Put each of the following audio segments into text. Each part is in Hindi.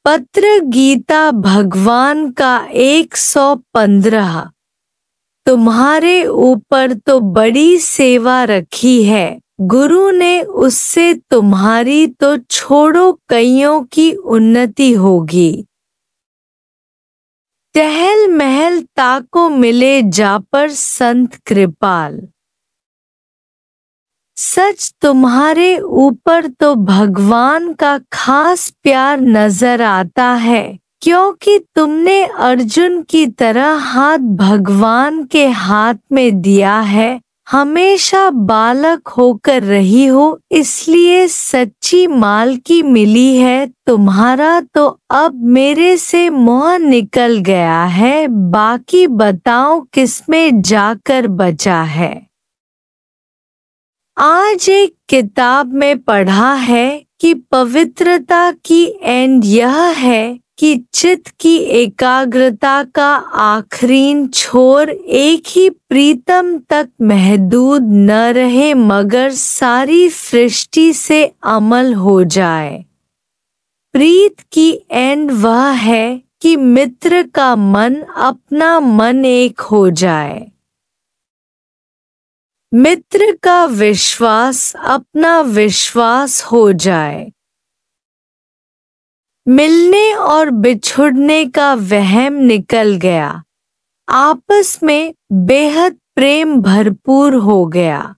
पत्र गीता भगवान का 115। तुम्हारे ऊपर तो बड़ी सेवा रखी है, गुरु ने, उससे तुम्हारी तो छोड़ो कईयों की उन्नति होगी। टहल महल ताको मिले जा पर संत कृपाल। सच तुम्हारे ऊपर तो भगवान का खास प्यार नजर आता है, क्योंकि तुमने अर्जुन की तरह हाथ भगवान के हाथ में दिया है। हमेशा बालक होकर रही हो, इसलिए सच्ची मालकी मिली है। तुम्हारा तो अब मेरे से मोह निकल गया है, बाकी बताओ किसमें जाकर बचा है। आज एक किताब में पढ़ा है कि पवित्रता की एंड यह है कि चित्त की एकाग्रता का आखिरी छोर एक ही प्रीतम तक महदूद न रहे, मगर सारी सृष्टि से अमल हो जाए। प्रीत की एंड वह है कि मित्र का मन अपना मन एक हो जाए। मित्र का विश्वास अपना विश्वास हो जाए। मिलने और बिछुड़ने का वहम निकल गया, आपस में बेहद प्रेम भरपूर हो गया।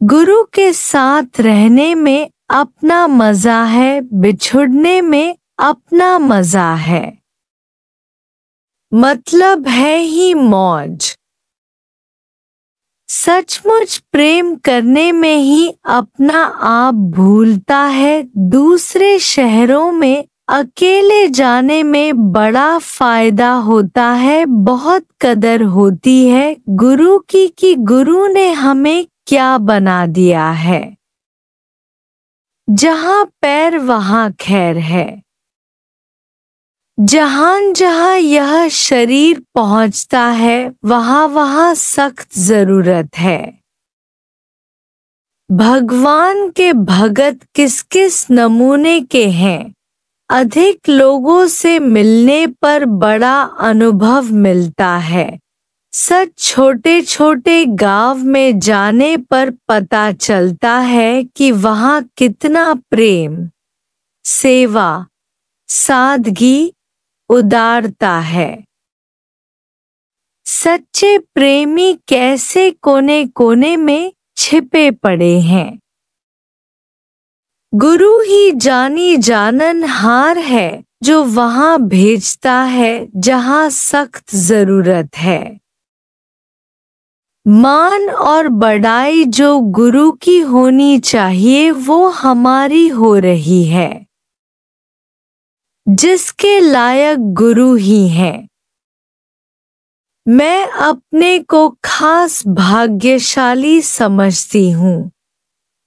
गुरु के साथ रहने में अपना मजा है, बिछुड़ने में अपना मजा है। मतलब है ही मौज। सचमुच प्रेम करने में ही अपना आप भूलता है। दूसरे शहरों में अकेले जाने में बड़ा फायदा होता है, बहुत कदर होती है गुरु की कि गुरु ने हमें क्या बना दिया है। जहाँ पैर वहाँ खैर है। जहाँ जहाँ यह शरीर पहुँचता है, वहाँ वहाँ सख्त जरूरत है। भगवान के भगत किस किस नमूने के हैं। अधिक लोगों से मिलने पर बड़ा अनुभव मिलता है। सच छोटे छोटे गांव में जाने पर पता चलता है कि वहाँ कितना प्रेम, सेवा, सादगी, उदारता है। सच्चे प्रेमी कैसे कोने कोने में छिपे पड़े हैं। गुरु ही जानी जाननहार है, जो वहाँ भेजता है जहाँ सख्त जरूरत है। मान और बड़ाई जो गुरु की होनी चाहिए वो हमारी हो रही है। जिसके लायक गुरु ही हैं। मैं अपने को खास भाग्यशाली समझती हूँ,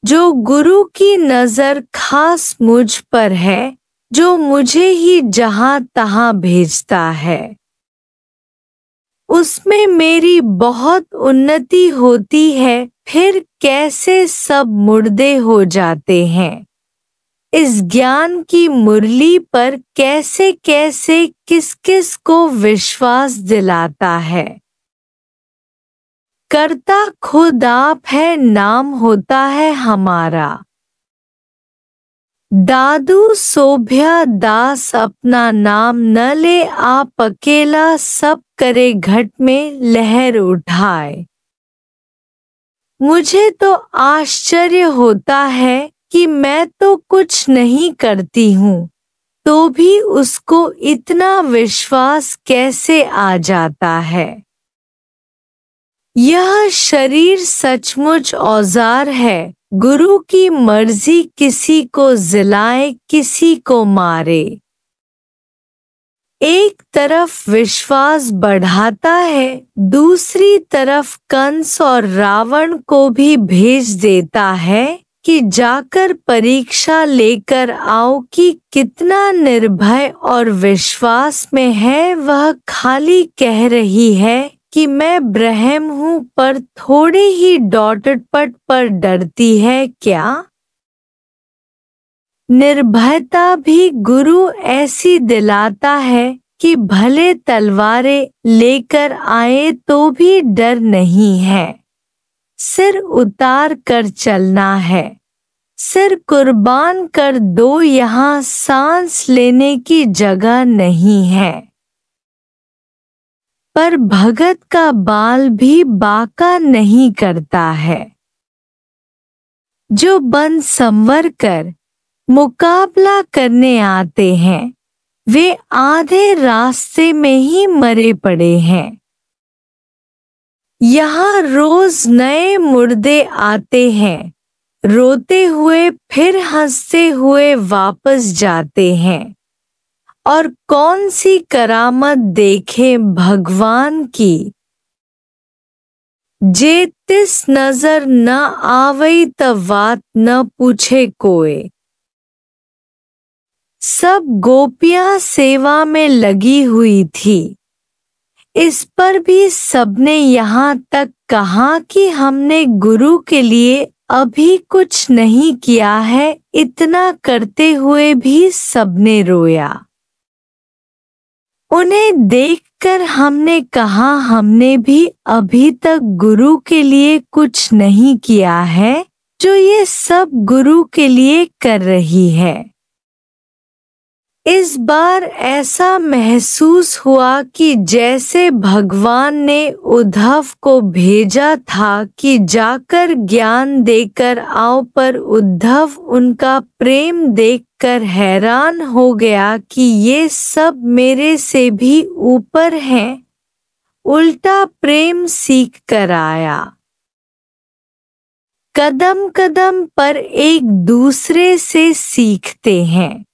जो गुरु की नज़र खास मुझ पर है, जो मुझे ही जहाँ तहाँ भेजता है। उसमें मेरी बहुत उन्नति होती है, फिर कैसे सब मुर्दे हो जाते हैं। इस ज्ञान की मुरली पर कैसे कैसे किस किस को विश्वास दिलाता है। करता खुद आप है, नाम होता है हमारा। दादू सोभ्या दास अपना नाम न ले, आप अकेला सब करे घट में लहर उठाए। मुझे तो आश्चर्य होता है कि मैं तो कुछ नहीं करती हूँ, तो भी उसको इतना विश्वास कैसे आ जाता है। यह शरीर सचमुच औजार है, गुरु की मर्जी किसी को जिलाए किसी को मारे। एक तरफ विश्वास बढ़ाता है, दूसरी तरफ कंस और रावण को भी भेज देता है कि जाकर परीक्षा लेकर आओ कि कितना निर्भय और विश्वास में है। वह खाली कह रही है कि मैं ब्रह्म हूँ, पर थोड़ी ही डॉटपट पर डरती है क्या। निर्भयता भी गुरु ऐसी दिलाता है कि भले तलवारें लेकर आए तो भी डर नहीं है। सिर उतार कर चलना है, सिर कुर्बान कर दो, यहाँ सांस लेने की जगह नहीं है। पर भगत का बाल भी बांका नहीं करता है। जो बन संवर कर मुकाबला करने आते हैं वे आधे रास्ते में ही मरे पड़े हैं। यहाँ रोज नए मुर्दे आते हैं, रोते हुए फिर हंसते हुए वापस जाते हैं। और कौन सी करामत देखें भगवान की, जे तिस नजर न आवई त बात न पूछे कोई। सब गोपियां सेवा में लगी हुई थी। इस पर भी सबने यहाँ तक कहा कि हमने गुरु के लिए अभी कुछ नहीं किया है। इतना करते हुए भी सबने रोया। उन्हें देखकर हमने कहा हमने भी अभी तक गुरु के लिए कुछ नहीं किया है जो ये सब गुरु के लिए कर रही है। इस बार ऐसा महसूस हुआ कि जैसे भगवान ने उद्धव को भेजा था कि जाकर ज्ञान देकर आओ, पर उद्धव उनका प्रेम देखकर हैरान हो गया कि ये सब मेरे से भी ऊपर हैं। उल्टा प्रेम सीख कर आया। कदम कदम पर एक दूसरे से सीखते हैं।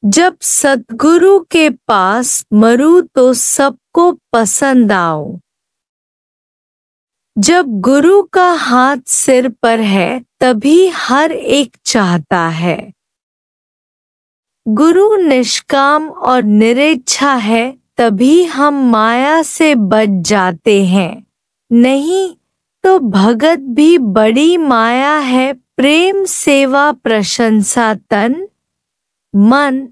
जब सद्गुरु के पास मरूं तो सबको पसंद आऊं। जब गुरु का हाथ सिर पर है तभी हर एक चाहता है। गुरु निष्काम और निरेच्छा है तभी हम माया से बच जाते हैं, नहीं तो भगत भी बड़ी माया है। प्रेम सेवा प्रशंसा तन मन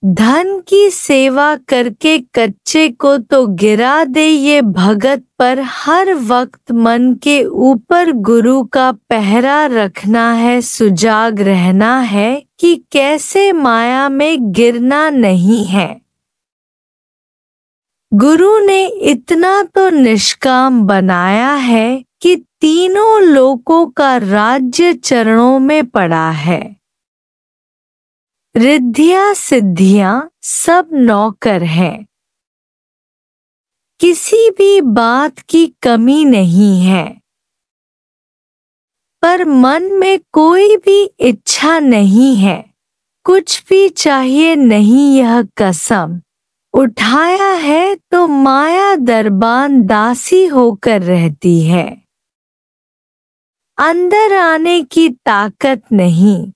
धन की सेवा करके कच्चे को तो गिरा दे। ये भगत पर हर वक्त मन के ऊपर गुरु का पहरा रखना है, सुजाग रहना है कि कैसे माया में गिरना नहीं है। गुरु ने इतना तो निष्काम बनाया है कि तीनों लोकों का राज्य चरणों में पड़ा है। रिद्धियां सिद्धियां सब नौकर हैं। किसी भी बात की कमी नहीं है। पर मन में कोई भी इच्छा नहीं है, कुछ भी चाहिए नहीं। यह कसम उठाया है तो माया दरबान दासी होकर रहती है। अंदर आने की ताकत नहीं।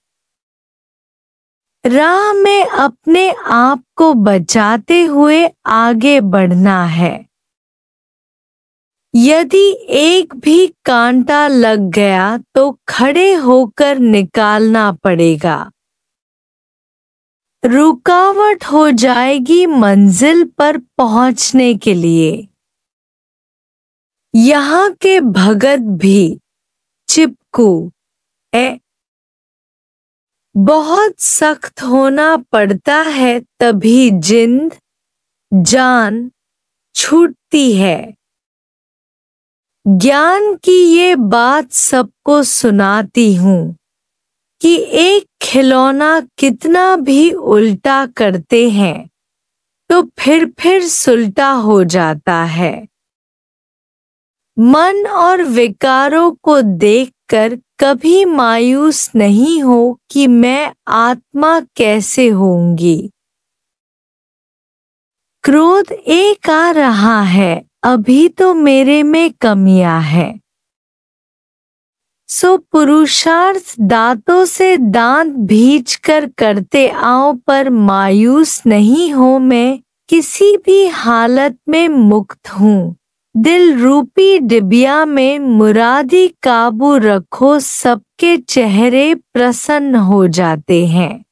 राह में अपने आप को बचाते हुए आगे बढ़ना है। यदि एक भी कांटा लग गया तो खड़े होकर निकालना पड़ेगा। रुकावट हो जाएगी मंजिल पर पहुंचने के लिए। यहाँ के भगत भी चिपकू बहुत सख्त होना पड़ता है तभी जिंद जान छूटती है। ज्ञान की ये बात सबको सुनाती हूँ कि एक खिलौना कितना भी उल्टा करते हैं तो फिर सुलटा हो जाता है। मन और विकारों को देखकर कभी मायूस नहीं हो कि मैं आत्मा कैसे होंगी। क्रोध एक आ रहा है, अभी तो मेरे में कमियां है। सो पुरुषार्थ दांतों से दांत भींच कर करते आओ, पर मायूस नहीं हो। मैं किसी भी हालत में मुक्त हूँ, दिल रूपी डिबिया में मुरादी काबू रखो, सबके चेहरे प्रसन्न हो जाते हैं।